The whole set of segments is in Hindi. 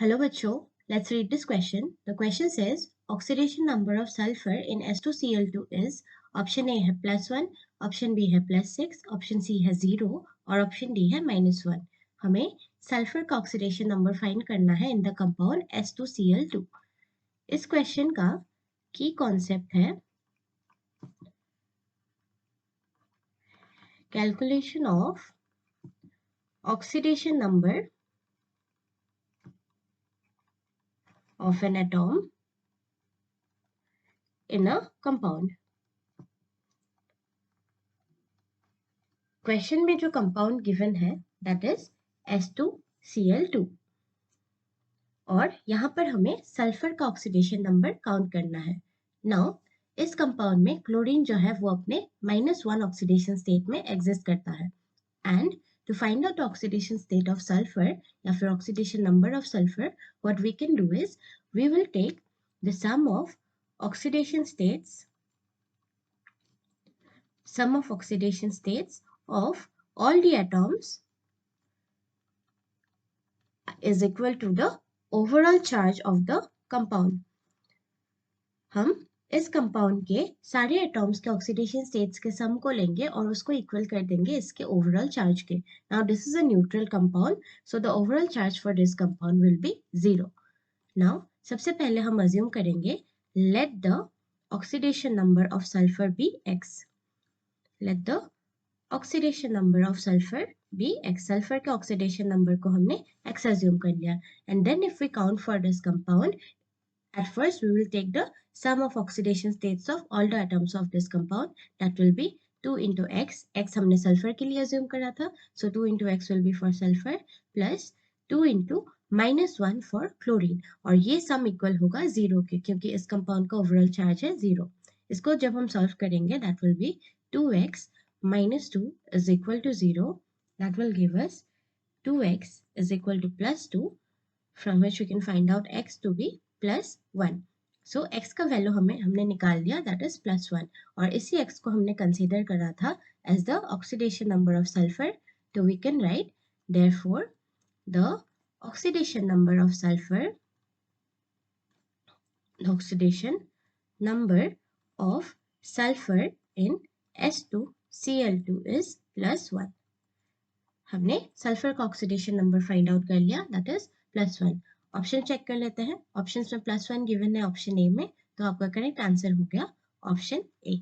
Hello बच्चों, let's read this question. The question says oxidation number of sulfur in S2Cl2 is option A है +1, option B है +6, option C है 0 और option D है -1. हमें सल्फर का ऑक्सीडेशन नंबर फाइंड करना है इन द कंपाउंड S2Cl2. इस क्वेश्चन का की कॉन्सेप्ट है calculation of oxidation number of an atom in a compound. Question में जो कंपाउंड गिवन है दैट इज S2Cl2 और यहाँ पर हमें सल्फर का ऑक्सीडेशन नंबर काउंट करना है. नाउ इस कंपाउंड में क्लोरीन जो है वो अपने -1 ऑक्सीडेशन स्टेट में एग्जिस्ट करता है and to find out the oxidation state of sulfur या फिर oxidation number of sulfur, what we can do is we will take the sum of oxidation states of all the atoms is equal to the overall charge of the compound. हम इस कंपाउंड के सारे एटॉम्स के ऑक्सीडेशन स्टेट्स के सम को लेंगे और उसको इक्वल कर देंगे इसके ओवरऑल चार्ज के. Now this is a neutral compound, so the overall charge for this compound will be 0. Now सबसे पहले हम अज्यूम करेंगे let the oxidation number of sulphur be x. Let the oxidation number of sulphur be x. Sulphur के ऑक्सीडेशन नंबर को हमने x अज्यूम कर लिया and then if we count for this compound, at first we will take the sum of oxidation states of all the atoms of this compound, that will be 2 into x. x हमने सल्फर के लिए अज्यूम करा था, so 2 into x will be for sulfur plus 2 into -1 for chlorine. और ये सम इक्वल होगा 0 के क्योंकि इस कंपाउंड का ओवरऑल चार्ज है 0. इसको जब हम सॉल्व करेंगे that will be 2x minus 2 is equal to 0. That will give us 2x is equal to plus 2, from which we can find out x to be +1. So x का वैल्यू हमने निकाल दिया दैट इज +1 और इसी x को हमने कंसीडर करा था as the oxidation number of sulphur. तो we can write therefore the oxidation number of sulphur, oxidation number of sulphur in S2Cl2 is +1. हमने सल्फर का ऑक्सीडेशन नंबर फाइंड आउट कर लिया दैट इज +1. ऑप्शन चेक कर लेते हैं. ऑप्शंस में +1 गिवन है ऑप्शन ए में, तो आपका करेक्ट आंसर हो गया option A.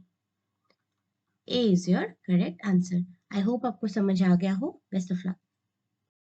A is your correct answer. I hope आपको समझ आ गया हो. Best of luck.